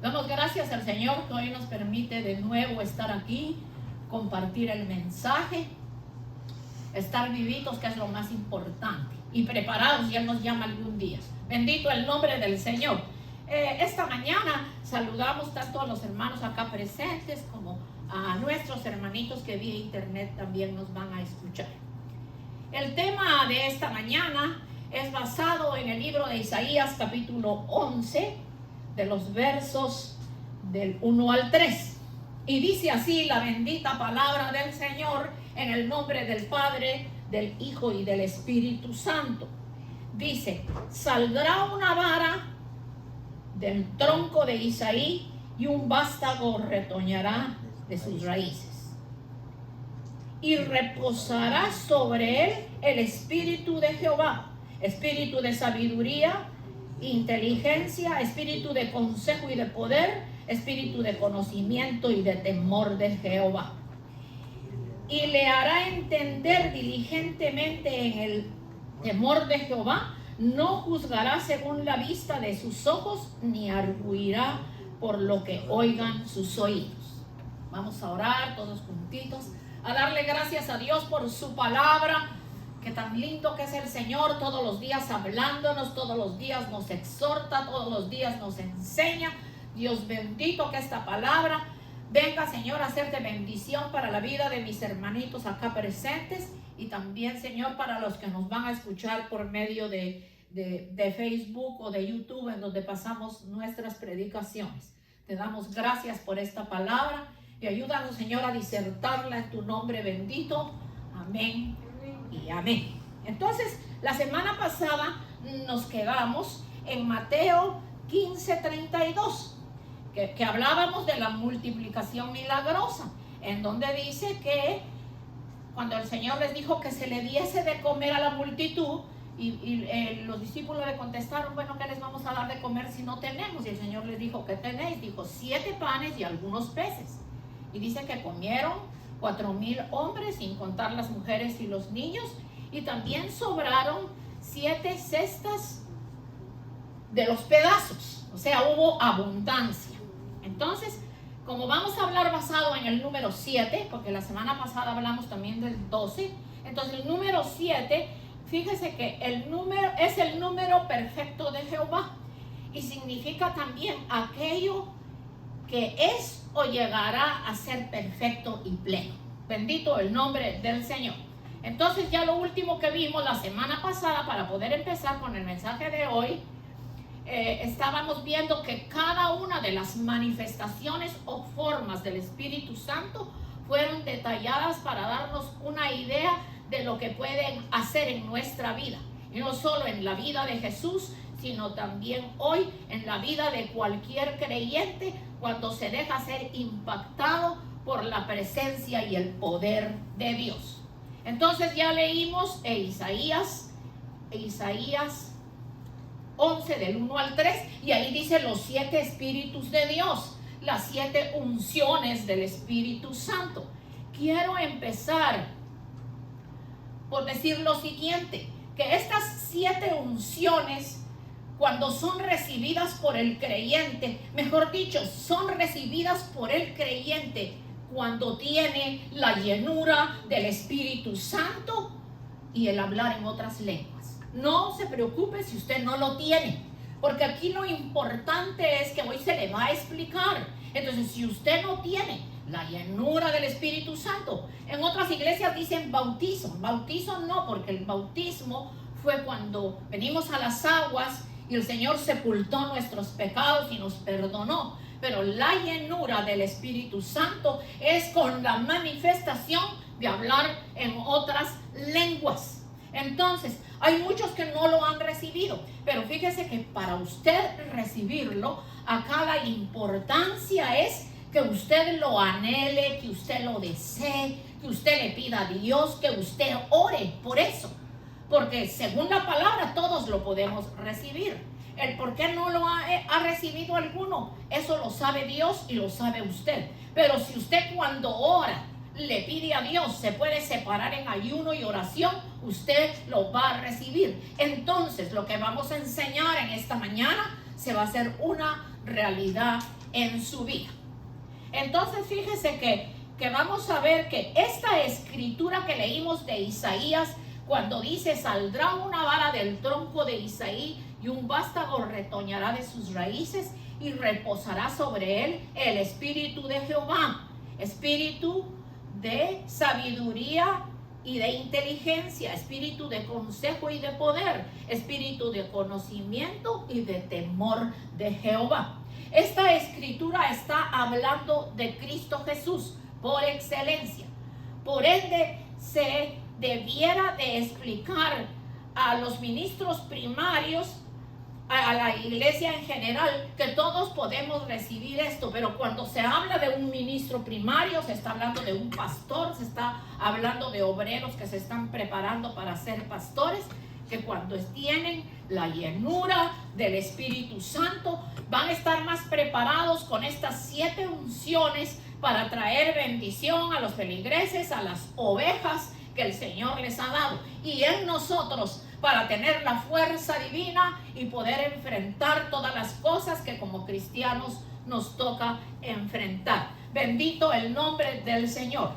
Damos gracias al Señor que hoy nos permite de nuevo estar aquí, compartir el mensaje, estar vivitos, que es lo más importante, y preparados, y Él nos llama algún día. Bendito el nombre del Señor. Esta mañana saludamos tanto a los hermanos acá presentes como a nuestros hermanitos que vía internet también nos van a escuchar. El tema de esta mañana es basado en el libro de Isaías capítulo 11, de los versos del 1 al 3. Y dice así la bendita palabra del Señor, en el nombre del Padre, del Hijo y del Espíritu Santo. Dice: saldrá una vara del tronco de Isaí y un vástago retoñará de sus raíces. Y reposará sobre él el espíritu de Jehová, espíritu de sabiduría, inteligencia, espíritu de consejo y de poder, espíritu de conocimiento y de temor de Jehová. Y le hará entender diligentemente en el temor de Jehová, no juzgará según la vista de sus ojos, ni arguirá por lo que oigan sus oídos. Vamos a orar todos juntitos, a darle gracias a Dios por su palabra, que tan lindo que es el Señor, todos los días hablándonos, todos los días nos exhorta, todos los días nos enseña. Dios bendito, que esta palabra venga, Señor, a ser de bendición para la vida de mis hermanitos acá presentes, y también, Señor, para los que nos van a escuchar por medio de Facebook o de YouTube, en donde pasamos nuestras predicaciones. Te damos gracias por esta palabra y ayúdanos, Señor, a disertarla en tu nombre bendito. Amén y amén. Entonces, la semana pasada nos quedamos en Mateo 15:32, que hablábamos de la multiplicación milagrosa, en donde dice que cuando el Señor les dijo que se le diese de comer a la multitud, y los discípulos le contestaron: bueno, ¿qué les vamos a dar de comer si no tenemos? Y el Señor les dijo: ¿qué tenéis? Dijo: 7 panes y algunos peces. Y dice que comieron 4,000 hombres, sin contar las mujeres y los niños, y también sobraron 7 cestas de los pedazos, o sea, hubo abundancia. Entonces, como vamos a hablar basado en el número 7, porque la semana pasada hablamos también del 12, entonces el número 7, fíjese que el número es el número perfecto de Jehová, y significa también aquello que es o llegará a ser perfecto y pleno. Bendito el nombre del Señor. Entonces, ya lo último que vimos la semana pasada, para poder empezar con el mensaje de hoy, estábamos viendo que cada una de las manifestaciones o formas del Espíritu Santo fueron detalladas para darnos una idea de lo que pueden hacer en nuestra vida, y no solo en la vida de Jesús, sino también hoy en la vida de cualquier creyente, cuando se deja ser impactado por la presencia y el poder de Dios. Entonces ya leímos Isaías 11 del 1 al 3, y ahí dice los 7 espíritus de Dios, las 7 unciones del Espíritu Santo. Quiero empezar por decir lo siguiente, que estas 7 unciones, cuando son recibidas por el creyente, mejor dicho, son recibidas por el creyente cuando tiene la llenura del Espíritu Santo y el hablar en otras lenguas. No se preocupe si usted no lo tiene, porque aquí lo importante es que hoy se le va a explicar. Entonces, si usted no tiene la llenura del Espíritu Santo, en otras iglesias dicen bautizo. Bautizo no, porque el bautismo fue cuando venimos a las aguas y el Señor sepultó nuestros pecados y nos perdonó. Pero la llenura del Espíritu Santo es con la manifestación de hablar en otras lenguas. Entonces, hay muchos que no lo han recibido, pero fíjese que para usted recibirlo, acá la importancia es que usted lo anhele, que usted lo desee, que usted le pida a Dios, que usted ore por eso. Porque según la palabra todos lo podemos recibir. El por qué no lo ha recibido alguno, eso lo sabe Dios y lo sabe usted. Pero si usted cuando ora le pide a Dios, se puede separar en ayuno y oración, usted lo va a recibir. Entonces, lo que vamos a enseñar en esta mañana se va a hacer una realidad en su vida. Entonces fíjese que vamos a ver que esta escritura que leímos de Isaías, cuando dice: saldrá una vara del tronco de Isaí y un vástago retoñará de sus raíces y reposará sobre él el espíritu de Jehová, espíritu de sabiduría y de inteligencia, espíritu de consejo y de poder, espíritu de conocimiento y de temor de Jehová. Esta escritura está hablando de Cristo Jesús por excelencia. Por ende, se debiera de explicar a los ministros primarios, a la iglesia en general, que todos podemos recibir esto, pero cuando se habla de un ministro primario, se está hablando de un pastor, se está hablando de obreros que se están preparando para ser pastores, que cuando tienen la llenura del Espíritu Santo, van a estar más preparados con estas 7 unciones para traer bendición a los feligreses, a las ovejas que el Señor les ha dado, y en nosotros, para tener la fuerza divina y poder enfrentar todas las cosas que como cristianos nos toca enfrentar. Bendito el nombre del Señor.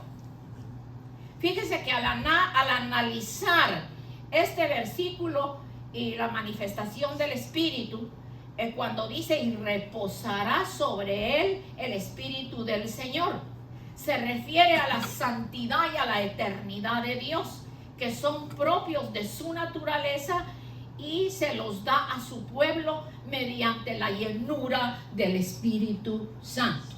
Fíjese que al analizar este versículo y la manifestación del Espíritu, cuando dice: y reposará sobre él el Espíritu del Señor, se refiere a la santidad y a la eternidad de Dios, que son propios de su naturaleza, y se los da a su pueblo mediante la llenura del Espíritu Santo.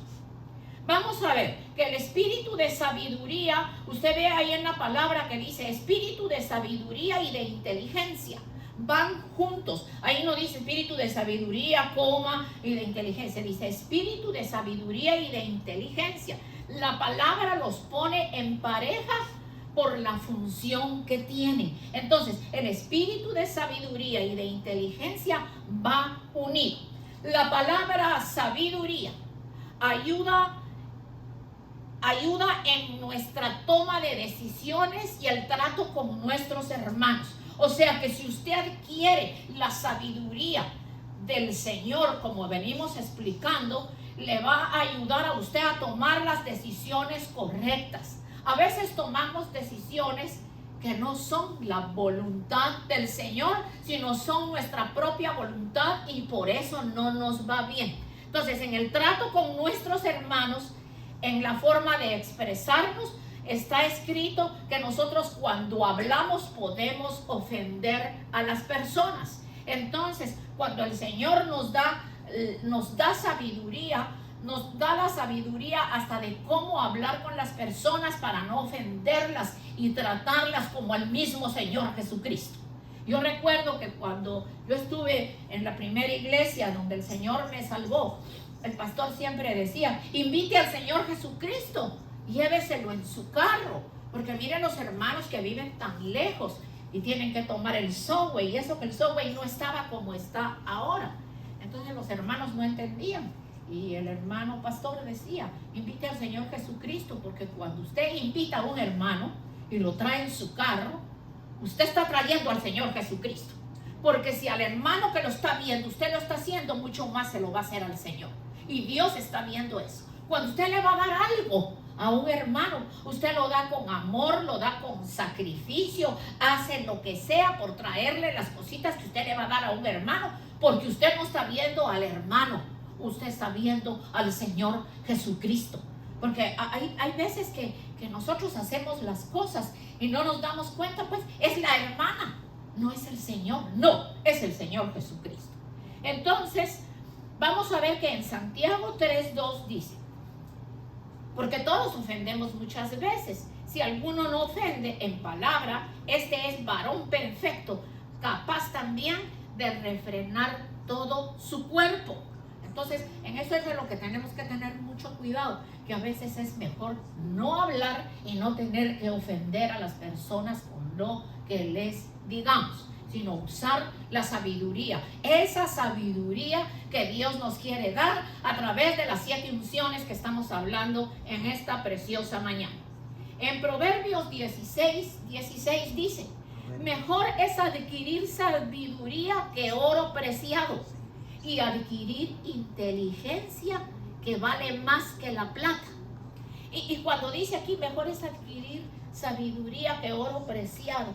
Vamos a ver que el espíritu de sabiduría, usted ve ahí en la palabra que dice espíritu de sabiduría y de inteligencia, van juntos. Ahí no dice espíritu de sabiduría, y de inteligencia, dice espíritu de sabiduría y de inteligencia. La palabra los pone en pareja por la función que tienen. Entonces, el espíritu de sabiduría y de inteligencia va unido. La palabra sabiduría ayuda en nuestra toma de decisiones y el trato con nuestros hermanos. O sea que si usted adquiere la sabiduría del Señor, como venimos explicando, le va a ayudar a usted a tomar las decisiones correctas. A veces tomamos decisiones que no son la voluntad del Señor, sino son nuestra propia voluntad, y por eso no nos va bien. Entonces, en el trato con nuestros hermanos, en la forma de expresarnos, está escrito que nosotros cuando hablamos podemos ofender a las personas. Entonces, cuando el Señor nos da sabiduría, nos da la sabiduría hasta de cómo hablar con las personas para no ofenderlas y tratarlas como el mismo Señor Jesucristo. Yo recuerdo que cuando yo estuve en la primera iglesia donde el Señor me salvó, el pastor siempre decía: invite al Señor Jesucristo, lléveselo en su carro, porque miren los hermanos que viven tan lejos y tienen que tomar el subway, y eso que el subway no estaba como está ahora. Entonces los hermanos no entendían. Y el hermano pastor decía: invite al Señor Jesucristo, porque cuando usted invita a un hermano y lo trae en su carro, usted está trayendo al Señor Jesucristo. Porque si al hermano que lo está viendo usted lo está haciendo, mucho más se lo va a hacer al Señor. Y Dios está viendo eso. Cuando usted le va a dar algo a un hermano, usted lo da con amor, lo da con sacrificio, hace lo que sea por traerle las cositas que usted le va a dar a un hermano, porque usted no está viendo al hermano, usted está viendo al Señor Jesucristo. Porque hay veces que nosotros hacemos las cosas y no nos damos cuenta, pues es la hermana, no es el Señor, no, es el Señor Jesucristo. Entonces, vamos a ver que en Santiago 3:2 dice: porque todos ofendemos muchas veces. Si alguno no ofende en palabra, este es varón perfecto, capaz también de refrenar todo su cuerpo. Entonces, en eso es de lo que tenemos que tener mucho cuidado, que a veces es mejor no hablar y no tener que ofender a las personas con lo que les digamos, sino usar la sabiduría, esa sabiduría que Dios nos quiere dar a través de las 7 unciones que estamos hablando en esta preciosa mañana. En Proverbios 16:16 dice: mejor es adquirir sabiduría que oro preciado, y adquirir inteligencia que vale más que la plata. Y cuando dice aquí, mejor es adquirir sabiduría que oro preciado.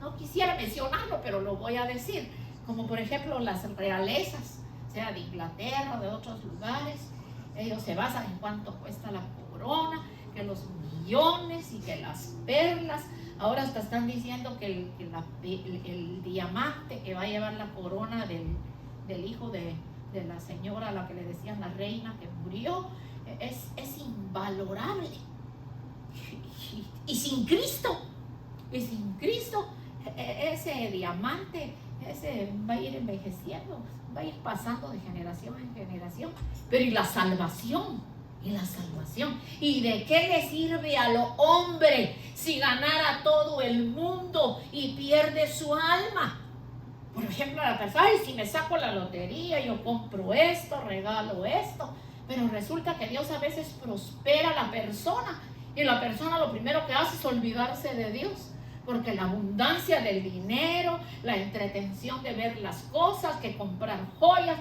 No quisiera mencionarlo, pero lo voy a decir. Como por ejemplo las realezas, sea de Inglaterra o de otros lugares. Ellos se basan en cuánto cuesta la corona, que los millones y que las perlas. Ahora hasta están diciendo que el diamante que va a llevar la corona del hijo de la señora a la que le decían la reina que murió, es invalorable. Y sin Cristo, ese diamante, ese va a ir envejeciendo, va a ir pasando de generación en generación. Pero ¿y la salvación? ¿Y de qué le sirve al hombre si ganara todo el mundo y pierde su alma? Por ejemplo, la persona, ay, si me saco la lotería, yo compro esto, regalo esto. Pero resulta que Dios a veces prospera a la persona y la persona lo primero que hace es olvidarse de Dios. Porque la abundancia del dinero, la entretención de ver las cosas, que comprar joyas,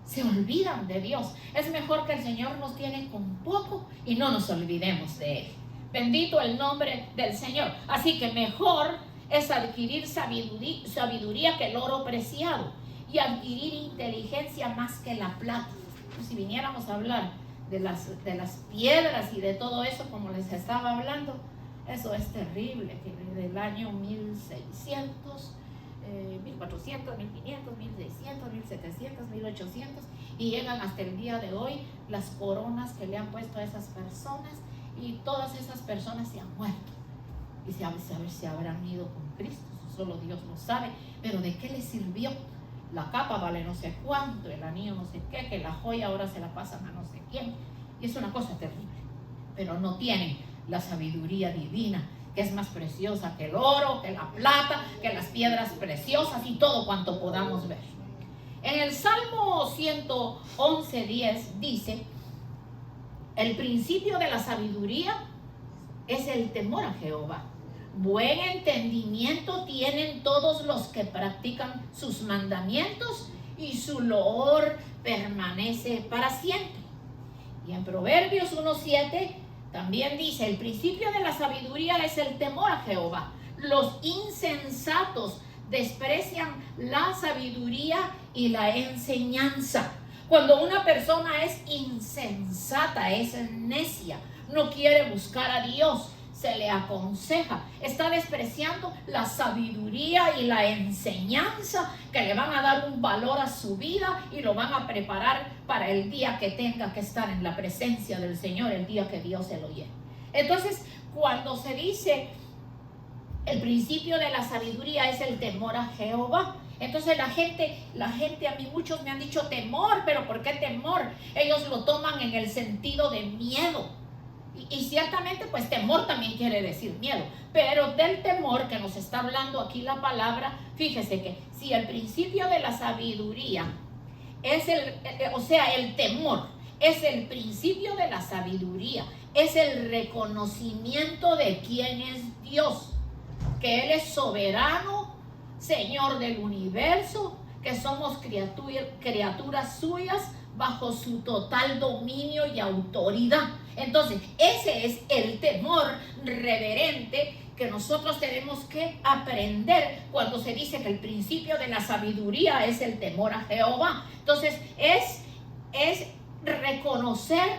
se olvidan de Dios. Es mejor que el Señor nos tiene con poco y no nos olvidemos de Él. Bendito el nombre del Señor. Así que mejor es adquirir sabiduría que el oro preciado y adquirir inteligencia más que la plata. Pues si viniéramos a hablar de las piedras y de todo eso, como les estaba hablando, eso es terrible, que del año 1600, 1400, 1500, 1600, 1700, 1800 y llegan hasta el día de hoy las coronas que le han puesto a esas personas, y todas esas personas se han muerto. Y saber si habrán ido con Cristo, solo Dios lo sabe. Pero ¿de qué les sirvió? La capa vale no sé cuánto, el anillo no sé qué, que la joya ahora se la pasan a no sé quién. Y es una cosa terrible. Pero no tienen la sabiduría divina, que es más preciosa que el oro, que la plata, que las piedras preciosas y todo cuanto podamos ver. En el Salmo 111:10 dice: el principio de la sabiduría es el temor a Jehová. Buen entendimiento tienen todos los que practican sus mandamientos, y su loor permanece para siempre. Y en Proverbios 1:7 también dice: el principio de la sabiduría es el temor a Jehová. Los insensatos desprecian la sabiduría y la enseñanza. Cuando una persona es insensata, es necia, no quiere buscar a Dios, se le aconseja, está despreciando la sabiduría y la enseñanza que le van a dar un valor a su vida y lo van a preparar para el día que tenga que estar en la presencia del Señor, el día que Dios se lo lleve. Entonces, cuando se dice el principio de la sabiduría es el temor a Jehová, entonces la gente, a mí muchos me han dicho temor, pero ¿por qué temor? Ellos lo toman en el sentido de miedo. Y ciertamente pues temor también quiere decir miedo, pero del temor que nos está hablando aquí la palabra, fíjese que si el principio de la sabiduría es el temor es el principio de la sabiduría, es el reconocimiento de quién es Dios, que Él es soberano, Señor del universo, que somos criaturas suyas bajo su total dominio y autoridad. Entonces, ese es el temor reverente que nosotros tenemos que aprender cuando se dice que el principio de la sabiduría es el temor a Jehová. Entonces, es reconocer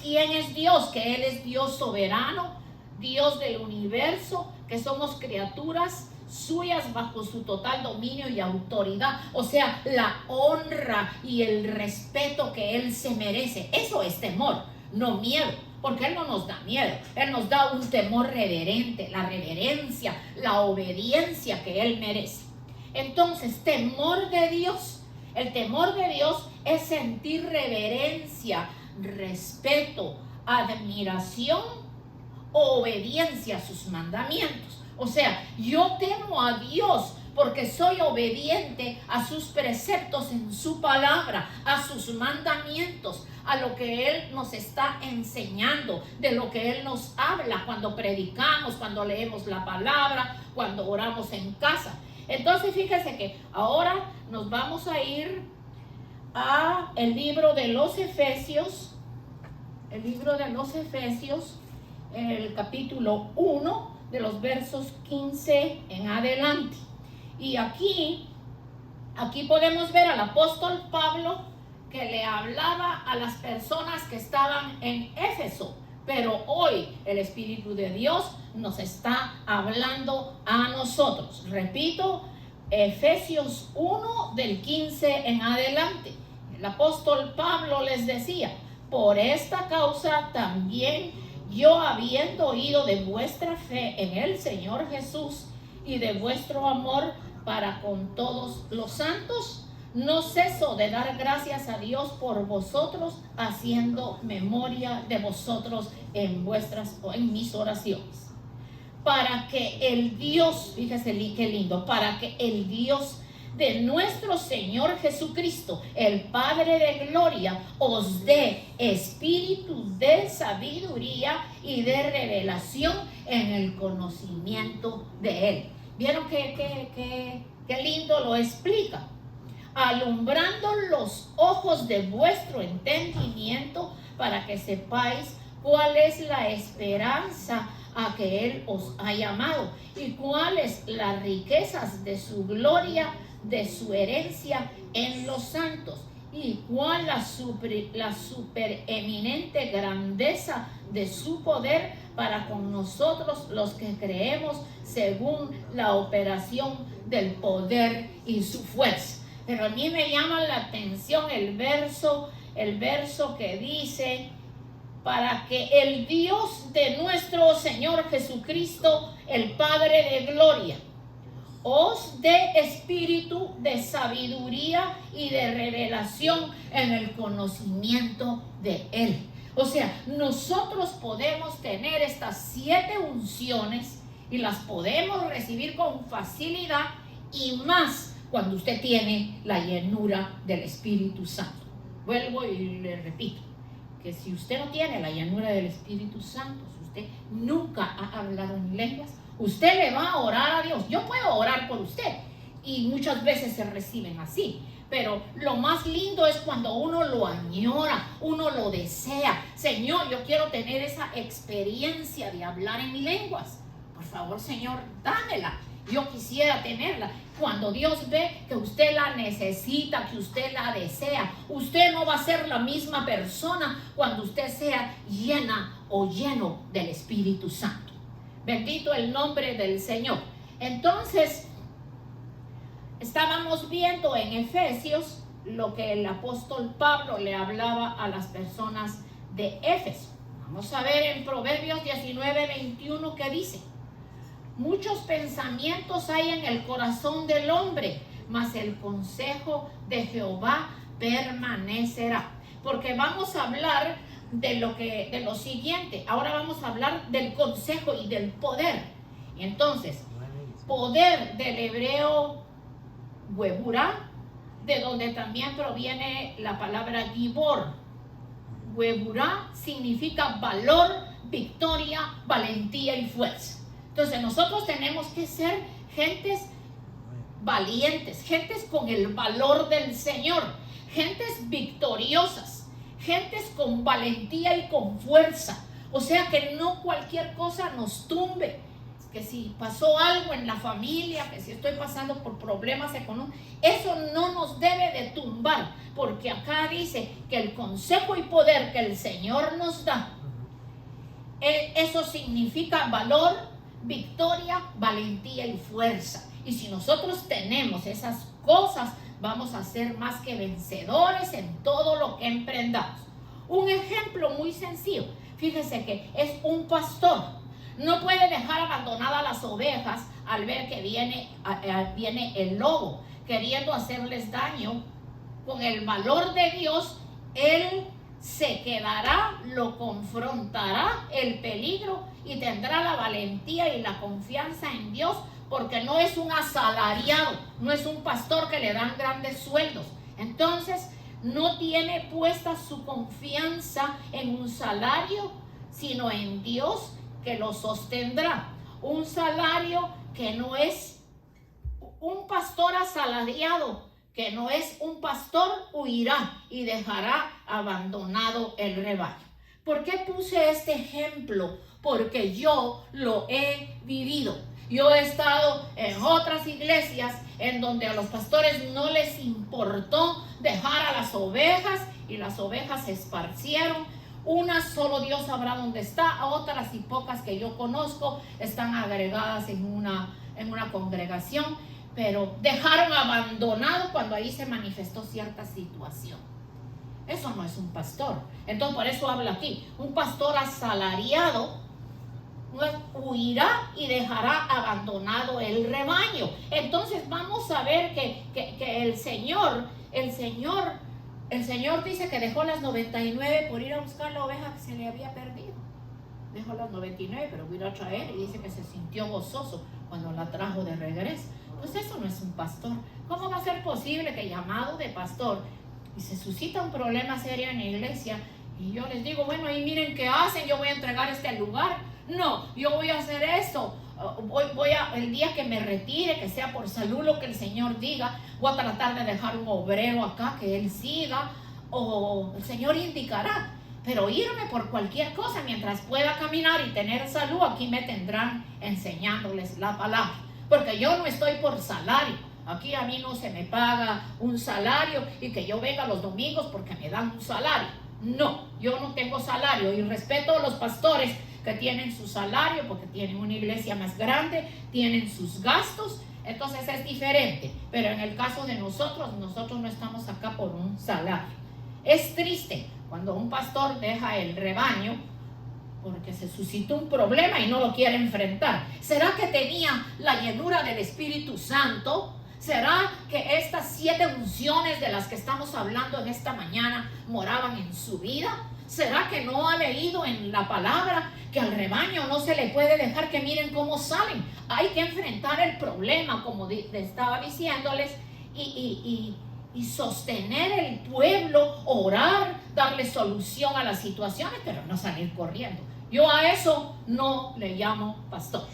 quién es Dios, que Él es Dios soberano, Dios del universo, que somos criaturas suyas bajo su total dominio y autoridad, o sea, la honra y el respeto que Él se merece. Eso es temor, no miedo, porque Él no nos da miedo, Él nos da un temor reverente, la reverencia, la obediencia que Él merece. Entonces, temor de Dios, el temor de Dios es sentir reverencia, respeto, admiración, obediencia a sus mandamientos. O sea, yo temo a Dios porque soy obediente a sus preceptos en su palabra, a sus mandamientos, a lo que Él nos está enseñando, de lo que Él nos habla cuando predicamos, cuando leemos la palabra, cuando oramos en casa. Entonces, fíjese que ahora nos vamos a ir a el libro de los Efesios, el libro de los Efesios, el capítulo 1, de los versos 15 en adelante. Y aquí podemos ver al apóstol Pablo que le hablaba a las personas que estaban en Éfeso. Pero hoy el Espíritu de Dios nos está hablando a nosotros. Repito, Efesios 1 del 15 en adelante. El apóstol Pablo les decía: por esta causa también yo, habiendo oído de vuestra fe en el Señor Jesús y de vuestro amor para con todos los santos, no ceso de dar gracias a Dios por vosotros, haciendo memoria de vosotros en mis oraciones. Para que el Dios, fíjese qué lindo, para que el Dios de nuestro Señor Jesucristo, el Padre de gloria, os dé espíritu de sabiduría y de revelación en el conocimiento de Él. ¿Vieron qué lindo lo explica? Alumbrando los ojos de vuestro entendimiento, para que sepáis cuál es la esperanza a que Él os ha llamado y cuáles las riquezas de su gloria, de su herencia en los santos, y cuál la supereminente grandeza de su poder para con nosotros los que creemos, según la operación del poder y su fuerza. Pero a mí me llama la atención el verso que dice: para que el Dios de nuestro Señor Jesucristo, el Padre de gloria, os dé espíritu de sabiduría y de revelación en el conocimiento de Él. O sea, nosotros podemos tener estas 7 unciones y las podemos recibir con facilidad, y más cuando usted tiene la llenura del Espíritu Santo. Vuelvo y le repito, que si usted no tiene la llenura del Espíritu Santo, si usted nunca ha hablado en lenguas, usted le va a orar a Dios. Yo puedo orar por usted y muchas veces se reciben así, pero lo más lindo es cuando uno lo añora, uno lo desea. Señor, yo quiero tener esa experiencia de hablar en lenguas. Por favor, Señor, dámela. Yo quisiera tenerla. Cuando Dios ve que usted la necesita, que usted la desea, usted no va a ser la misma persona cuando usted sea llena o lleno del Espíritu Santo. Bendito el nombre del Señor. Entonces, estábamos viendo en Efesios lo que el apóstol Pablo le hablaba a las personas de Éfeso. Vamos a ver en Proverbios 19:21 que dice: muchos pensamientos hay en el corazón del hombre, mas el consejo de Jehová permanecerá. Porque vamos a hablar de lo siguiente. Ahora vamos a hablar del consejo y del poder. Y entonces, poder del hebreo hueburá, de donde también proviene la palabra gibor. Hueburá significa valor, victoria, valentía y fuerza. Entonces nosotros tenemos que ser gentes valientes, gentes con el valor del Señor, gentes victoriosas, gentes con valentía y con fuerza. O sea, que no cualquier cosa nos tumbe. Que si pasó algo en la familia, que si estoy pasando por problemas económicos, eso no nos debe de tumbar, porque acá dice que el consejo y poder que el Señor nos da, eso significa valor, victoria, valentía y fuerza. Y si nosotros tenemos esas cosas, vamos a ser más que vencedores en todo lo que emprendamos. Un ejemplo muy sencillo, fíjese que es un pastor. No puede dejar abandonadas las ovejas al ver que viene el lobo queriendo hacerles daño. Con el valor de Dios, él se quedará, lo confrontará el peligro y tendrá la valentía y la confianza en Dios, porque no es un asalariado, no es un pastor que le dan grandes sueldos. Entonces, no tiene puesta su confianza en un salario, sino en Dios, que lo sostendrá. Un salario que no es un pastor asalariado, que no es un pastor, huirá y dejará abandonado el rebaño. ¿Por qué puse este ejemplo? Porque yo lo he vivido. Yo he estado en otras iglesias en donde a los pastores no les importó dejar a las ovejas y las ovejas se esparcieron. Unas solo Dios sabrá dónde está, otras y pocas que yo conozco están agregadas en una congregación, pero dejaron abandonado cuando ahí se manifestó cierta situación. Eso no es un pastor. Entonces por eso habla aquí, un pastor asalariado huirá y dejará abandonado el rebaño. Entonces vamos a ver que el Señor dice que dejó las 99 por ir a buscar la oveja que se le había perdido. Dejó las 99, pero vino a traer y dice que se sintió gozoso cuando la trajo de regreso. Pues eso no es un pastor. ¿Cómo va a ser posible que llamado de pastor y se suscita un problema serio en la iglesia y yo les digo, bueno, ahí miren qué hacen, yo voy a entregar este lugar? No, yo voy a hacer esto. El día que me retire, que sea por salud lo que el Señor diga, voy a tratar de dejar un obrero acá que él siga, o el Señor indicará. Pero irme por cualquier cosa mientras pueda caminar y tener salud, aquí me tendrán enseñándoles la palabra. Porque yo no estoy por salario. Aquí a mí no se me paga un salario y que yo venga los domingos porque me dan un salario. No, yo no tengo salario y respeto a los pastores que tienen su salario porque tienen una iglesia más grande, tienen sus gastos, entonces es diferente. Pero en el caso de nosotros no estamos acá por un salario. Es triste cuando un pastor deja el rebaño porque se suscitó un problema y no lo quiere enfrentar. ¿Será que tenía la llenura del Espíritu Santo? ¿Será que estas 7 unciones de las que estamos hablando en esta mañana moraban en su vida? ¿Será que no ha leído en la palabra que al rebaño no se le puede dejar que miren cómo salen? Hay que enfrentar el problema, como estaba diciéndoles, y sostener el pueblo, orar, darle solución a las situaciones, pero no salir corriendo. Yo a eso no le llamo pastor.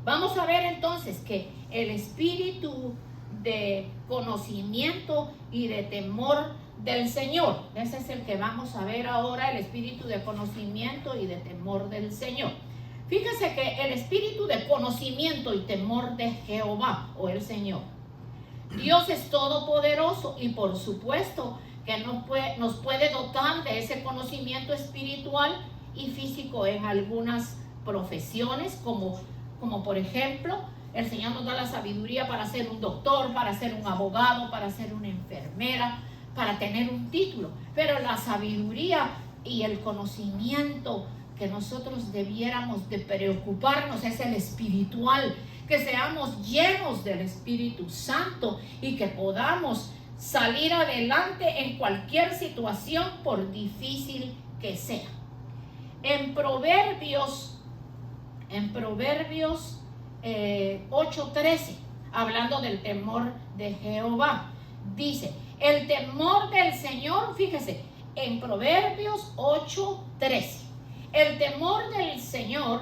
Vamos a ver entonces que el espíritu de conocimiento y de temor del Señor, ese es el que vamos a ver ahora, el espíritu de conocimiento y de temor del Señor. Fíjese que el espíritu de conocimiento y temor de Jehová o el Señor, Dios es todopoderoso y por supuesto que nos puede dotar de ese conocimiento espiritual y físico en algunas profesiones, como por ejemplo, el Señor nos da la sabiduría para ser un doctor, para ser un abogado, para ser una enfermera, para tener un título. Pero la sabiduría y el conocimiento que nosotros debiéramos de preocuparnos es el espiritual, que seamos llenos del Espíritu Santo y que podamos salir adelante en cualquier situación, por difícil que sea. En Proverbios 8:13, hablando del temor de Jehová, dice, el temor del Señor, fíjese, en Proverbios 8:13, el temor del Señor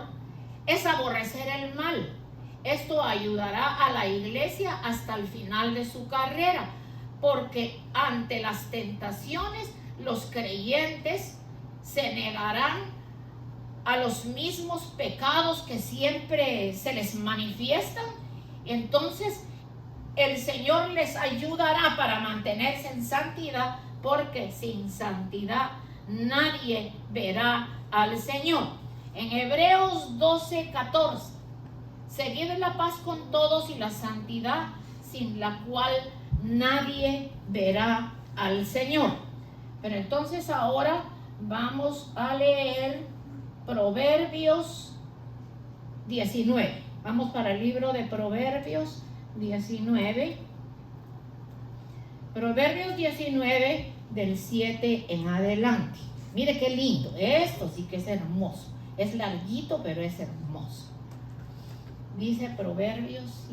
es aborrecer el mal. Esto ayudará a la iglesia hasta el final de su carrera, porque ante las tentaciones los creyentes se negarán a los mismos pecados que siempre se les manifiestan. Entonces el Señor les ayudará para mantenerse en santidad, porque sin santidad nadie verá al Señor. En Hebreos 12:14, seguid la paz con todos y la santidad, sin la cual nadie verá al Señor. Pero entonces ahora vamos a leer Proverbios 19. Vamos para el libro de Proverbios 19. Proverbios 19 del 7 en adelante. Mire qué lindo. Esto sí que es hermoso. Es larguito, pero es hermoso. Dice Proverbios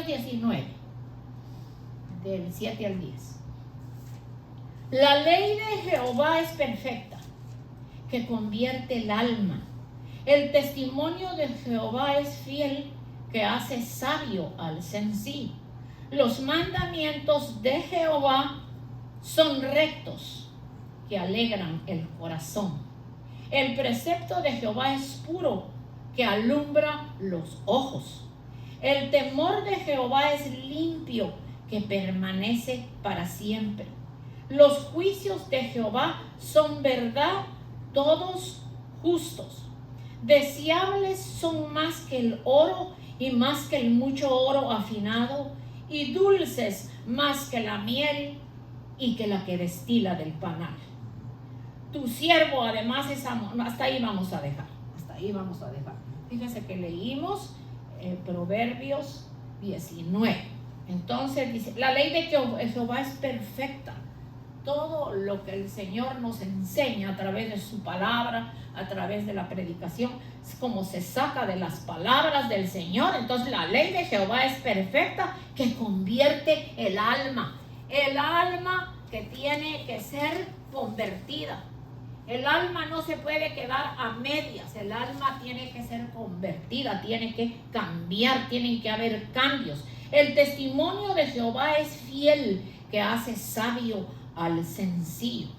19 del 7 al 10. La ley de Jehová es perfecta, que convierte el alma. El testimonio de Jehová es fiel, que hace sabio al sencillo. Los mandamientos de Jehová son rectos, que alegran el corazón. El precepto de Jehová es puro, que alumbra los ojos. El temor de Jehová es limpio, que permanece para siempre. Los juicios de Jehová son verdad, todos justos. Deseables son más que el oro y más que el mucho oro afinado, y dulces más que la miel y que la que destila del panal. Tu siervo además es amor. Hasta ahí vamos a dejar. Fíjense que leímos Proverbios 19. Entonces dice, la ley de Jehová es perfecta. Todo lo que el Señor nos enseña a través de su palabra, a través de la predicación, es como se saca de las palabras del Señor. Entonces la ley de Jehová es perfecta, que convierte el alma que tiene que ser convertida. El alma no se puede quedar a medias, el alma tiene que ser convertida, tiene que cambiar, tienen que haber cambios. El testimonio de Jehová es fiel, que hace sabio al sencillo.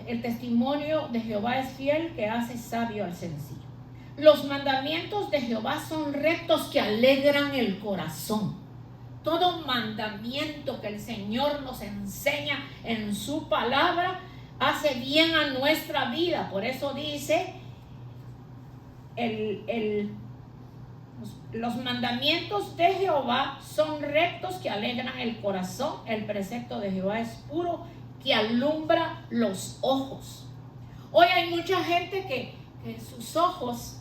El testimonio de Jehová es fiel, que hace sabio al sencillo. Los mandamientos de Jehová son rectos, que alegran el corazón. Todo mandamiento que el Señor nos enseña en su palabra hace bien a nuestra vida. Por eso dice los mandamientos de Jehová son rectos, que alegran el corazón. El precepto de Jehová es puro, que alumbra los ojos. Hoy hay mucha gente que sus ojos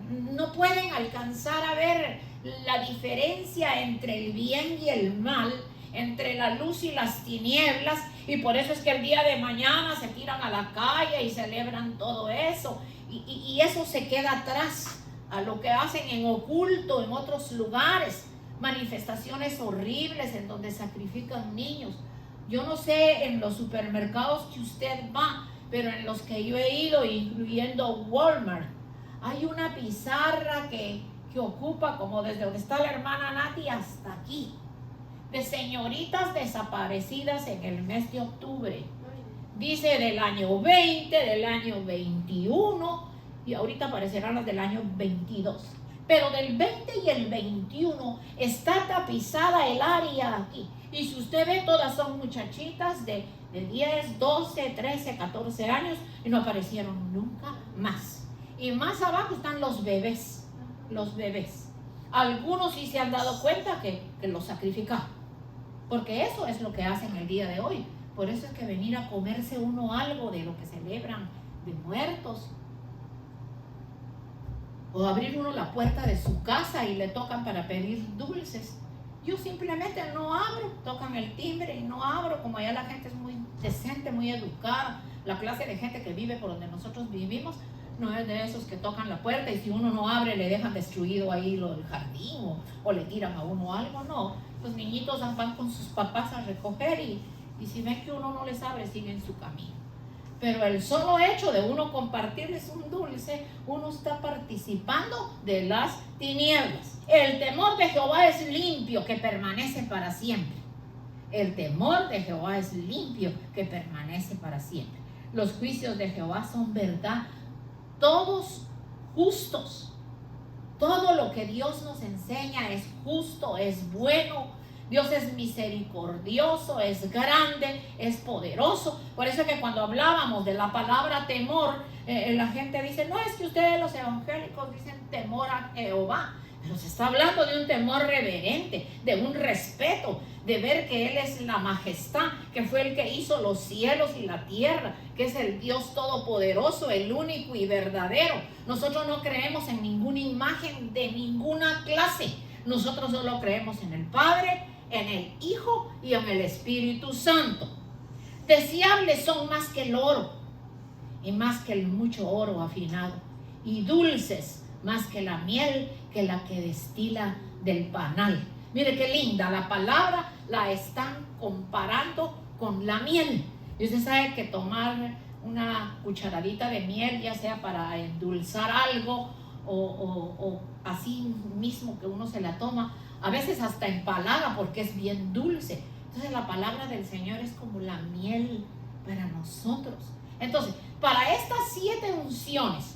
no pueden alcanzar a ver la diferencia entre el bien y el mal, entre la luz y las tinieblas, y por eso es que el día de mañana se tiran a la calle y celebran todo eso, y eso se queda atrás a lo que hacen en oculto en otros lugares, manifestaciones horribles en donde sacrifican niños. Yo no sé en los supermercados que usted va, pero en los que yo he ido, incluyendo Walmart, hay una pizarra que ocupa como desde donde está la hermana Nati hasta aquí, de señoritas desaparecidas en el mes de octubre. Dice del año 20, del año 21, y ahorita aparecerán las del año 22. Pero del 20 y el 21 está tapizada el área aquí. Y si usted ve, todas son muchachitas de 10, 12, 13, 14 años, y no aparecieron nunca más. Y más abajo están los bebés. Algunos sí se han dado cuenta que los sacrificaron, porque eso es lo que hacen el día de hoy. Por eso es que venir a comerse uno algo de lo que celebran de muertos, o abrir uno la puerta de su casa y le tocan para pedir dulces. Yo simplemente no abro, tocan el timbre y no abro. Como allá la gente es muy decente, muy educada, la clase de gente que vive por donde nosotros vivimos no es de esos que tocan la puerta y si uno no abre le dejan destruido ahí el jardín o le tiran a uno algo. No, los niñitos van con sus papás a recoger y si ven que uno no les abre, siguen su camino. Pero el solo hecho de uno compartirles un dulce, uno está participando de las tinieblas. El temor de Jehová es limpio, que permanece para siempre. El temor de Jehová es limpio, que permanece para siempre. Los juicios de Jehová son verdad, todos justos. Todo lo que Dios nos enseña es justo, es bueno. Dios es misericordioso, es grande, es poderoso. Por eso es que cuando hablábamos de la palabra temor, la gente dice, no, es que ustedes los evangélicos dicen temor a Jehová. Pero se está hablando de un temor reverente, de un respeto, de ver que Él es la majestad, que fue el que hizo los cielos y la tierra, que es el Dios todopoderoso, el único y verdadero. Nosotros no creemos en ninguna imagen de ninguna clase. Nosotros solo creemos en el Padre, en el Hijo y en el Espíritu Santo. Deseables son más que el oro y más que el mucho oro afinado, y dulces más que la miel, que la que destila del panal. Mire qué linda, la palabra la están comparando con la miel. Y usted sabe que tomar una cucharadita de miel, ya sea para endulzar algo o así mismo que uno se la toma, a veces hasta empalaga porque es bien dulce. Entonces la palabra del Señor es como la miel para nosotros. Entonces, para estas 7 unciones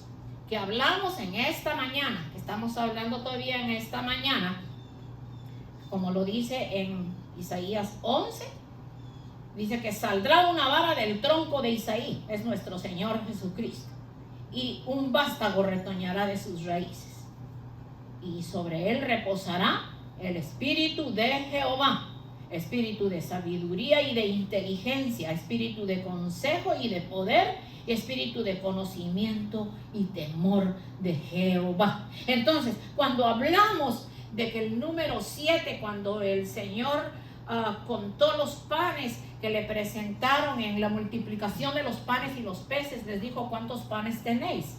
que hablamos en esta mañana, que estamos hablando todavía en esta mañana, como lo dice en Isaías 11, dice que saldrá una vara del tronco de Isaí, es nuestro Señor Jesucristo, y un vástago retoñará de sus raíces, y sobre él reposará el espíritu de Jehová, espíritu de sabiduría y de inteligencia, espíritu de consejo y de poder, espíritu de conocimiento y temor de Jehová. Entonces, cuando hablamos de que el número 7, cuando el Señor contó los panes que le presentaron en la multiplicación de los panes y los peces, les dijo: ¿cuántos panes tenéis?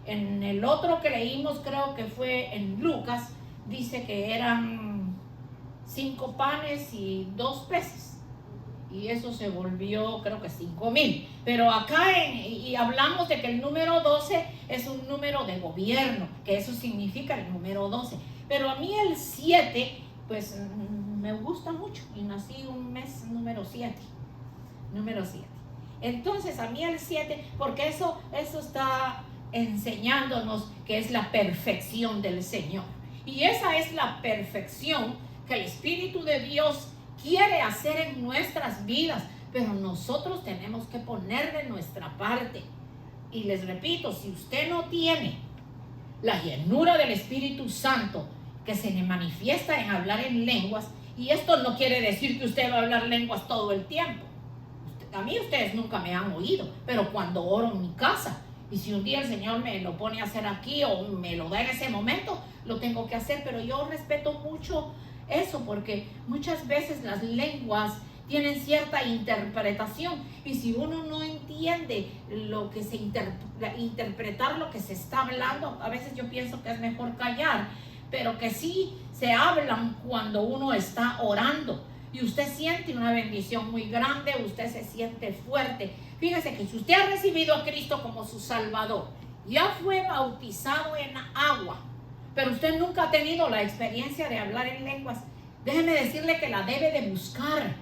En el otro que leímos, creo que fue en Lucas, dice que eran 5 panes y 2 peces, y eso se volvió, creo que 5,000. Pero acá y hablamos de que el número 12 es un número de gobierno, que eso significa el número 12. Pero a mí el 7, pues me gusta mucho, y nací un mes número 7. Entonces a mí el 7, porque eso está enseñándonos que es la perfección del Señor. Y esa es la perfección que el Espíritu de Dios quiere hacer en nuestras vidas, pero nosotros tenemos que poner de nuestra parte. Y les repito, si usted no tiene la llenura del Espíritu Santo, que se le manifiesta en hablar en lenguas, y esto no quiere decir que usted va a hablar lenguas todo el tiempo. A mí ustedes nunca me han oído, pero cuando oro en mi casa, y si un día el Señor me lo pone a hacer aquí o me lo da en ese momento, lo tengo que hacer. Pero yo respeto mucho eso, porque muchas veces las lenguas tienen cierta interpretación, y si uno no entiende lo que se interpretar lo que se está hablando, a veces yo pienso que es mejor callar, pero que sí se hablan cuando uno está orando. Y usted siente una bendición muy grande, usted se siente fuerte. Fíjese que si usted ha recibido a Cristo como su Salvador, ya fue bautizado en agua, pero usted nunca ha tenido la experiencia de hablar en lenguas, déjeme decirle que la debe de buscar,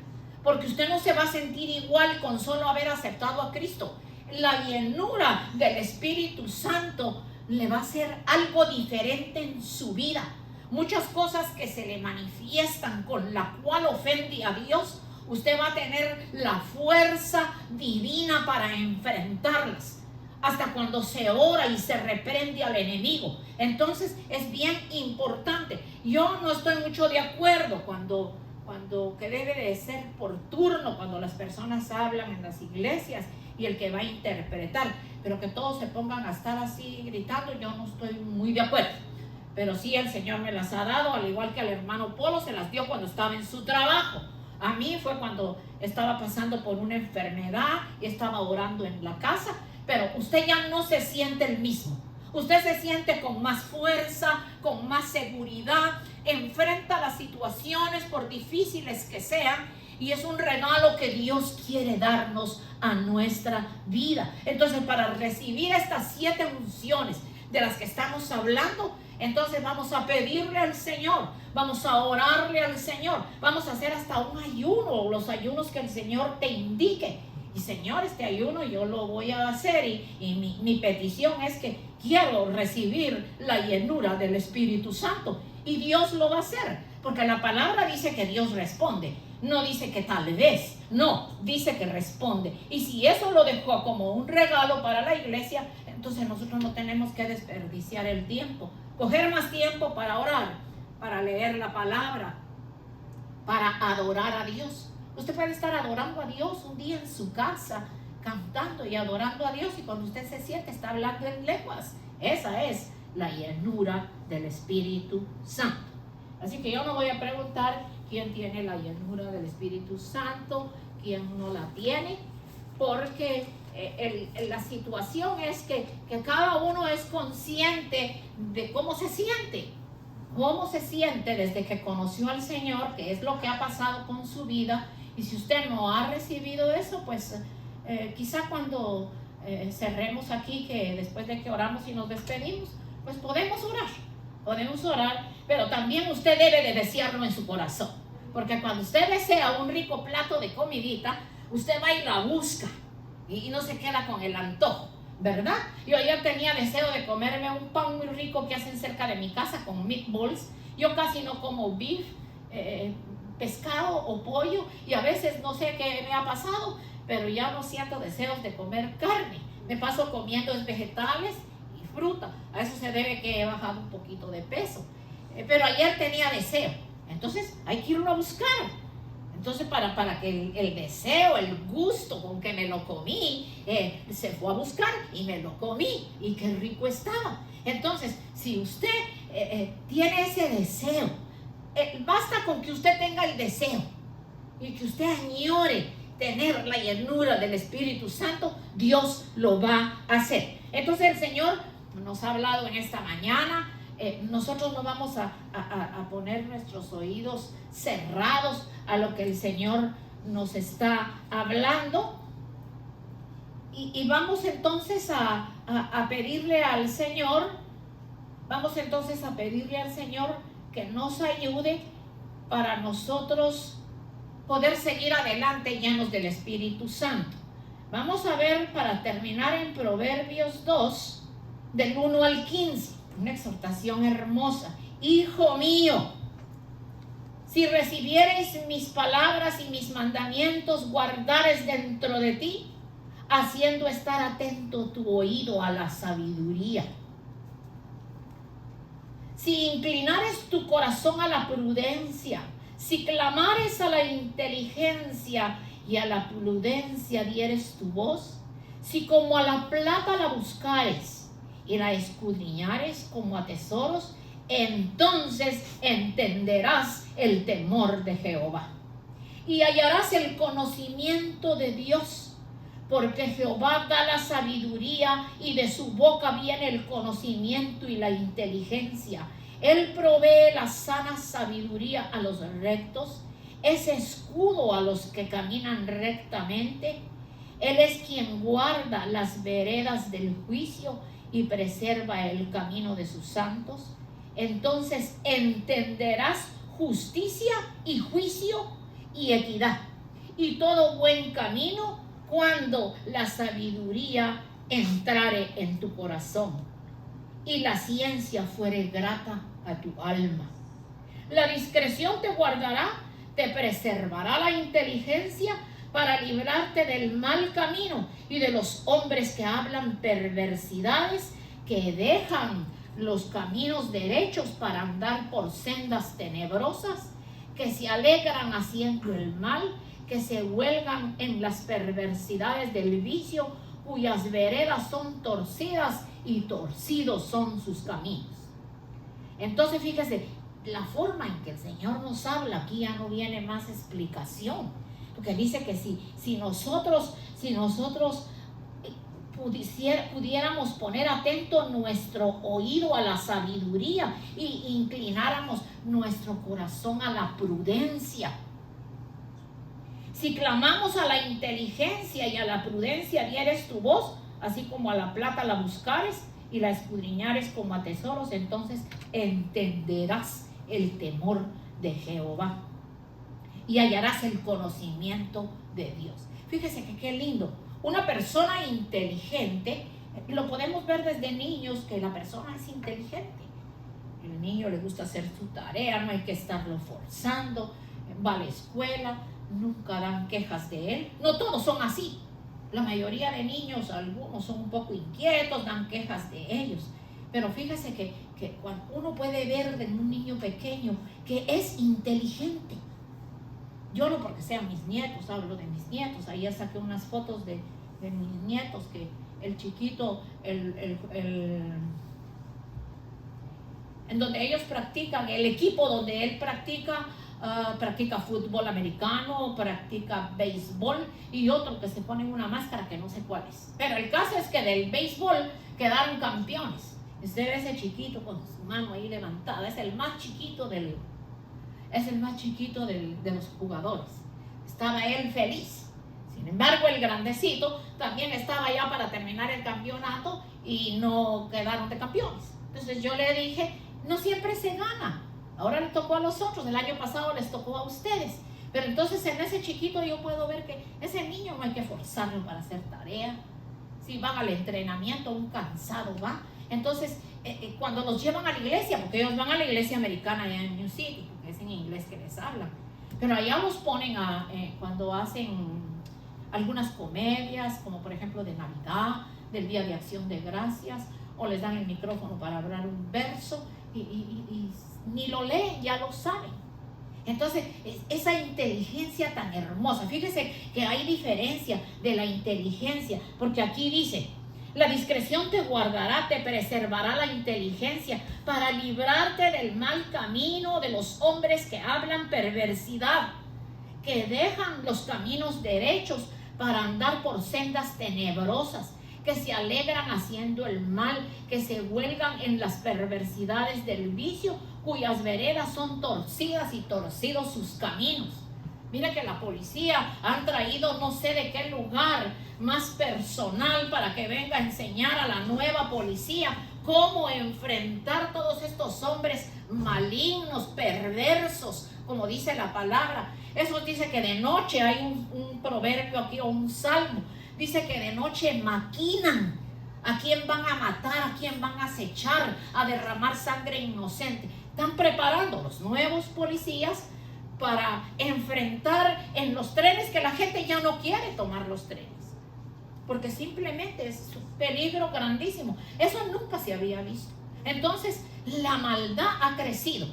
porque usted no se va a sentir igual con solo haber aceptado a Cristo. La llenura del Espíritu Santo le va a hacer algo diferente en su vida. Muchas cosas que se le manifiestan con la cual ofende a Dios, usted va a tener la fuerza divina para enfrentarlas. Hasta cuando se ora y se reprende al enemigo. Entonces es bien importante. Yo no estoy mucho de acuerdo cuando que debe de ser por turno, cuando las personas hablan en las iglesias y el que va a interpretar, pero que todos se pongan a estar así gritando, yo no estoy muy de acuerdo. Pero sí, el Señor me las ha dado, al igual que al hermano Polo se las dio cuando estaba en su trabajo. A mí fue cuando estaba pasando por una enfermedad y estaba orando en la casa, pero usted ya no se siente el mismo. Usted se siente con más fuerza, con más seguridad, enfrenta las situaciones por difíciles que sean, y es un regalo que Dios quiere darnos a nuestra vida. Entonces, para recibir estas 7 unciones de las que estamos hablando, entonces vamos a pedirle al Señor, vamos a orarle al Señor, vamos a hacer hasta un ayuno, los ayunos que el Señor te indique. Y Señor, este ayuno yo lo voy a hacer, y mi petición es que quiero recibir la llenura del Espíritu Santo, y Dios lo va a hacer, porque la palabra dice que Dios responde, no dice que tal vez, no, dice que responde. Y si eso lo dejó como un regalo para la iglesia, entonces nosotros no tenemos que desperdiciar el tiempo, coger más tiempo para orar, para leer la palabra, para adorar a Dios. Usted puede estar adorando a Dios un día en su casa, cantando y adorando a Dios, y cuando usted se siente está hablando en lenguas. Esa es la llenura del Espíritu Santo. Así que yo no voy a preguntar quién tiene la llenura del Espíritu Santo, quién no la tiene, porque la situación es que cada uno es consciente de cómo se siente. Cómo se siente desde que conoció al Señor, que es lo que ha pasado con su vida. Y si usted no ha recibido eso, pues quizá cuando cerremos aquí, que después de que oramos y nos despedimos, pues podemos orar, pero también usted debe de desearlo en su corazón. Porque cuando usted desea un rico plato de comidita, usted va y la busca y no se queda con el antojo, ¿verdad? Yo ayer tenía deseo de comerme un pan muy rico que hacen cerca de mi casa con meatballs. Yo casi no como beef, pescado o pollo, y a veces no sé qué me ha pasado, pero ya no siento deseos de comer carne. Me paso comiendo vegetales y fruta. A eso se debe que he bajado un poquito de peso. Pero ayer tenía deseo. Entonces hay que irlo a buscar. Entonces para que el deseo, el gusto con que me lo comí, se fue a buscar y me lo comí. Y qué rico estaba. Entonces, si usted tiene ese deseo, basta con que usted tenga el deseo y que usted añore tener la llenura del Espíritu Santo, Dios lo va a hacer. Entonces el Señor nos ha hablado en esta mañana. Nosotros no vamos a poner nuestros oídos cerrados a lo que el Señor nos está hablando, y vamos entonces a pedirle al Señor, que nos ayude para nosotros poder seguir adelante llenos del Espíritu Santo. Vamos a ver, para terminar, en Proverbios 2, del 1 al 15. Una exhortación hermosa. Hijo mío, si recibiereis mis palabras y mis mandamientos, guardares dentro de ti, haciendo estar atento tu oído a la sabiduría. Si inclinares tu corazón a la prudencia, si clamares a la inteligencia y a la prudencia dieres tu voz, si como a la plata la buscares y la escudriñares como a tesoros, entonces entenderás el temor de Jehová y hallarás el conocimiento de Dios, porque Jehová da la sabiduría y de su boca viene el conocimiento y la inteligencia. Él provee la sana sabiduría a los rectos, es escudo a los que caminan rectamente. Él es quien guarda las veredas del juicio y preserva el camino de sus santos. Entonces entenderás justicia y juicio y equidad y todo buen camino cuando la sabiduría entrare en tu corazón y la ciencia fuere grata a tu alma. La discreción te guardará, te preservará la inteligencia para librarte del mal camino y de los hombres que hablan perversidades, que dejan los caminos derechos para andar por sendas tenebrosas, que se alegran haciendo el mal, que se huelgan en las perversidades del vicio, cuyas veredas son torcidas y torcidos son sus caminos. Entonces fíjese, la forma en que el Señor nos habla aquí ya no viene más explicación, porque dice que si nosotros pudiéramos poner atento nuestro oído a la sabiduría y inclináramos nuestro corazón a la prudencia. Si clamamos a la inteligencia y a la prudencia dieres tu voz, así como a la plata la buscares y la escudriñares como a tesoros, entonces entenderás el temor de Jehová y hallarás el conocimiento de Dios. Fíjese que qué lindo. Una persona inteligente, lo podemos ver desde niños, que la persona es inteligente. El niño le gusta hacer su tarea, no hay que estarlo forzando, va a la escuela, nunca dan quejas de él. No todos son así. La mayoría de niños, algunos son un poco inquietos, dan quejas de ellos. Pero fíjese que cuando uno puede ver en un niño pequeño que es inteligente. Yo no porque sean mis nietos, hablo de mis nietos. Ayer saqué unas fotos de mis nietos, que el chiquito, en donde ellos practican, el equipo donde él practica fútbol americano, practica béisbol, y otro que se pone una máscara que no sé cuál es. Pero el caso es que del béisbol quedaron campeones. Usted ve ese chiquito con su mano ahí levantada, es el más chiquito de los jugadores. Estaba él feliz. Sin embargo, el grandecito también estaba ya para terminar el campeonato y no quedaron de campeones. Entonces yo le dije, no siempre se gana. Ahora les tocó a los otros, el año pasado les tocó a ustedes. Pero entonces en ese chiquito yo puedo ver que ese niño no hay que forzarlo para hacer tarea. Si van al entrenamiento, un cansado va. Entonces, cuando los llevan a la iglesia, porque ellos van a la iglesia americana allá en New City, porque es en inglés que les hablan. Pero allá los ponen cuando hacen algunas comedias, como por ejemplo de Navidad, del Día de Acción de Gracias, o les dan el micrófono para hablar un verso y ni lo leen, ya lo saben. Entonces, esa inteligencia tan hermosa, fíjese que hay diferencia de la inteligencia, porque aquí dice, la discreción te guardará, te preservará la inteligencia para librarte del mal camino de los hombres que hablan perversidad, que dejan los caminos derechos para andar por sendas tenebrosas, que se alegran haciendo el mal, que se huelgan en las perversidades del vicio, cuyas veredas son torcidas y torcidos sus caminos. Mira que la policía han traído no sé de qué lugar más personal para que venga a enseñar a la nueva policía cómo enfrentar todos estos hombres malignos, perversos, como dice la palabra. Eso dice que de noche hay un proverbio aquí o un salmo. Dice que de noche maquinan a quién van a matar, a quién van a acechar, a derramar sangre inocente. Están preparando los nuevos policías para enfrentar en los trenes que la gente ya no quiere tomar los trenes. Porque simplemente es un peligro grandísimo. Eso nunca se había visto. Entonces, la maldad ha crecido,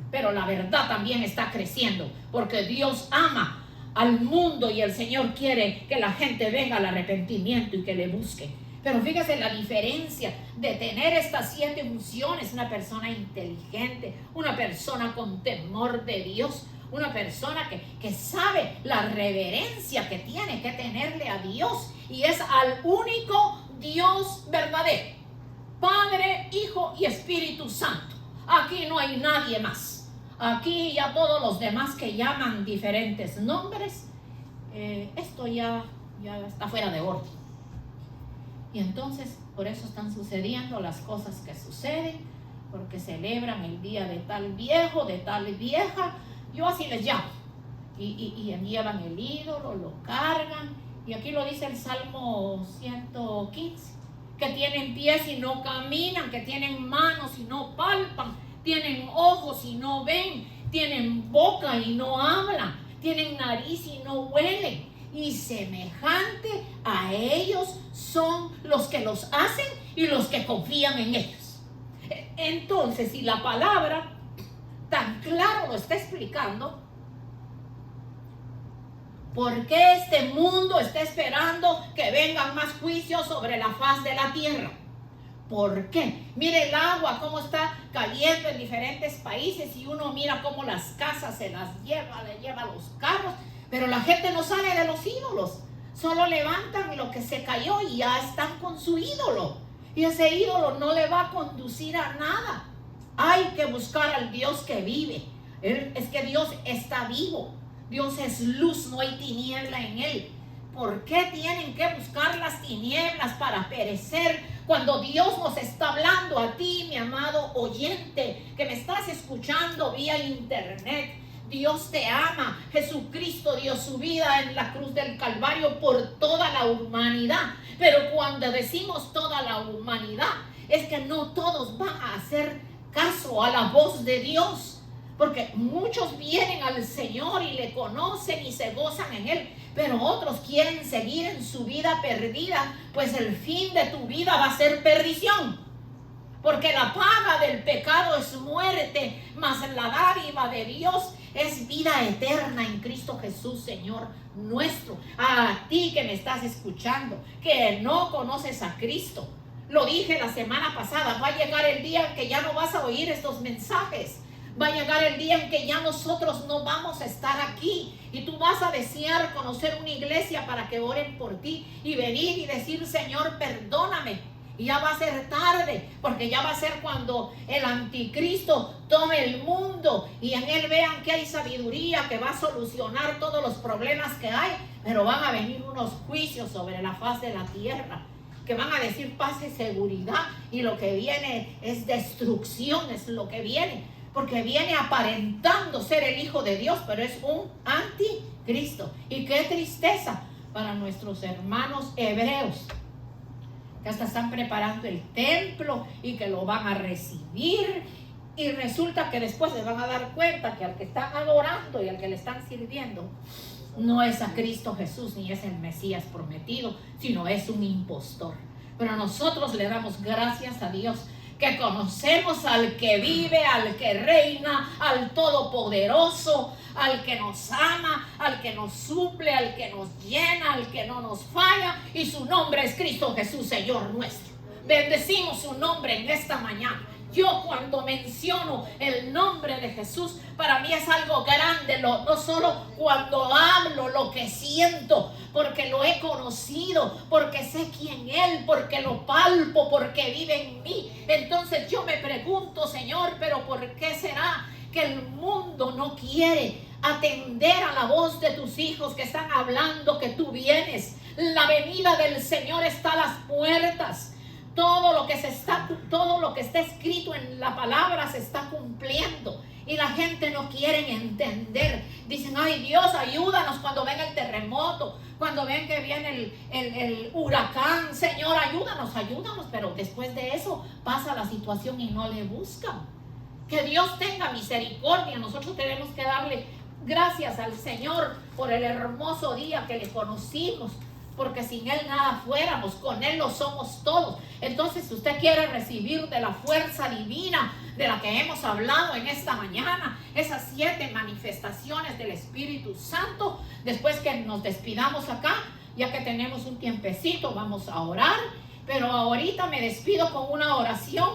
pero la verdad también está creciendo, porque Dios ama al mundo y el Señor quiere que la gente venga al arrepentimiento y que le busque. Pero fíjese la diferencia de tener estas 7 funciones: una persona inteligente, una persona con temor de Dios, una persona que sabe la reverencia que tiene que tenerle a Dios, y es al único Dios verdadero, Padre, Hijo y Espíritu Santo. Aquí no hay nadie más. Aquí ya todos los demás que llaman diferentes nombres, esto ya está fuera de orden. Y entonces por eso están sucediendo las cosas que suceden, porque celebran el día de tal viejo, de tal vieja, yo así les llamo, y llevan el ídolo, lo cargan, y aquí lo dice el Salmo 115, que tienen pies y no caminan, que tienen manos y no palpan, tienen ojos y no ven, tienen boca y no hablan, tienen nariz y no huelen, y semejante a ellos son los que los hacen y los que confían en ellos. Entonces, si la palabra tan claro lo está explicando, ¿por qué este mundo está esperando que vengan más juicios sobre la faz de la tierra? ¿Por qué? Mire el agua cómo está cayendo en diferentes países, y uno mira cómo las casas se las lleva, le lleva los carros, pero la gente no sale de los ídolos, solo levantan lo que se cayó y ya están con su ídolo, y ese ídolo no le va a conducir a nada. Hay que buscar al Dios que vive. Es que Dios está vivo, Dios es luz, no hay tiniebla en él. ¿Por qué tienen que buscar las tinieblas para perecer cuando Dios nos está hablando a ti, mi amado oyente, que me estás escuchando vía internet? Dios te ama. Jesucristo dio su vida en la cruz del Calvario por toda la humanidad. Pero cuando decimos toda la humanidad, es que no todos van a hacer caso a la voz de Dios, porque muchos vienen al Señor y le conocen y se gozan en Él, pero otros quieren seguir en su vida perdida, pues el fin de tu vida va a ser perdición. Porque la paga del pecado es muerte, mas la dádiva de Dios es vida eterna en Cristo Jesús, Señor nuestro. A ti que me estás escuchando, que no conoces a Cristo, lo dije la semana pasada, va a llegar el día en que ya no vas a oír estos mensajes. Va a llegar el día en que ya nosotros no vamos a estar aquí, y tú vas a desear conocer una iglesia para que oren por ti y venir y decir: Señor, perdóname. Y ya va a ser tarde, porque ya va a ser cuando el anticristo tome el mundo y en él vean que hay sabiduría que va a solucionar todos los problemas que hay, pero van a venir unos juicios sobre la faz de la tierra que van a decir paz y seguridad, y lo que viene es destrucción, es lo que viene. porque viene aparentando ser el Hijo de Dios, pero es un anticristo. Y qué tristeza para nuestros hermanos hebreos, que hasta están preparando el templo y que lo van a recibir, y resulta que después se van a dar cuenta que al que están adorando y al que le están sirviendo no es a Cristo Jesús ni es el Mesías prometido, sino es un impostor. Pero nosotros le damos gracias a Dios que conocemos al que vive, al que reina, al Todopoderoso, al que nos ama, al que nos suple, al que nos llena, al que no nos falla, y su nombre es Cristo Jesús, Señor nuestro. Bendecimos su nombre en esta mañana. Yo cuando menciono el nombre de Jesús, para mí es algo grande, no solo cuando hablo, lo que siento, porque lo he conocido, porque sé quién Él, porque lo palpo, porque vive en mí. Entonces yo me pregunto, Señor, pero ¿por qué será que el mundo no quiere atender a la voz de tus hijos que están hablando que tú vienes? La venida del Señor está a las puertas. Todo lo que está escrito en la palabra se está cumpliendo. Y la gente no quiere entender. Dicen, ay Dios, ayúdanos cuando venga el terremoto, cuando ven que viene el huracán. Señor, ayúdanos. Pero después de eso pasa la situación y no le buscan. Que Dios tenga misericordia. Nosotros tenemos que darle gracias al Señor por el hermoso día que le conocimos, porque sin Él nada fuéramos, con Él lo somos todos. Entonces, si usted quiere recibir de la fuerza divina de la que hemos hablado en esta mañana, esas 7 manifestaciones del Espíritu Santo, después que nos despidamos acá, ya que tenemos un tiempecito, vamos a orar. Pero ahorita me despido con una oración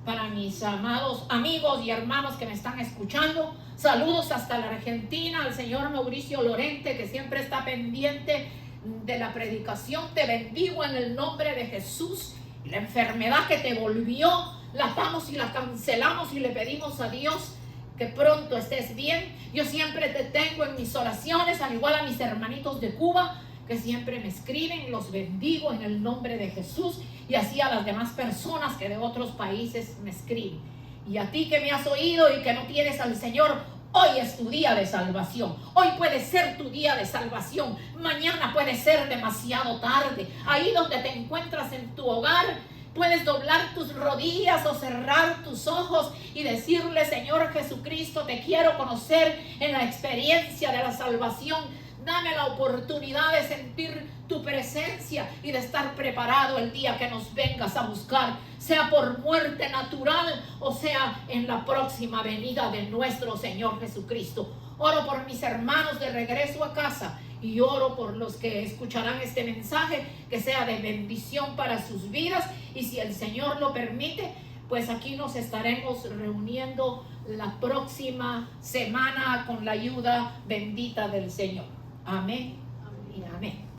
para mis amados amigos y hermanos que me están escuchando. Saludos hasta la Argentina, al señor Mauricio Lorente, que siempre está pendiente de la predicación. Te bendigo en el nombre de Jesús. Y la enfermedad que te volvió, la atamos y la cancelamos y le pedimos a Dios que pronto estés bien. Yo siempre te tengo en mis oraciones, al igual a mis hermanitos de Cuba que siempre me escriben. Los bendigo en el nombre de Jesús, y así a las demás personas que de otros países me escriben. Y a ti que me has oído y que no tienes al Señor, hoy es tu día de salvación. Hoy puede ser tu día de salvación. Mañana puede ser demasiado tarde. Ahí donde te encuentras en tu hogar, puedes doblar tus rodillas o cerrar tus ojos y decirle: Señor Jesucristo, te quiero conocer en la experiencia de la salvación. Dame la oportunidad de sentir tu presencia y de estar preparado el día que nos vengas a buscar, sea por muerte natural o sea en la próxima venida de nuestro Señor Jesucristo. Oro por mis hermanos de regreso a casa y oro por los que escucharán este mensaje, que sea de bendición para sus vidas, y si el Señor lo permite, pues aquí nos estaremos reuniendo la próxima semana con la ayuda bendita del Señor. Amén y amén.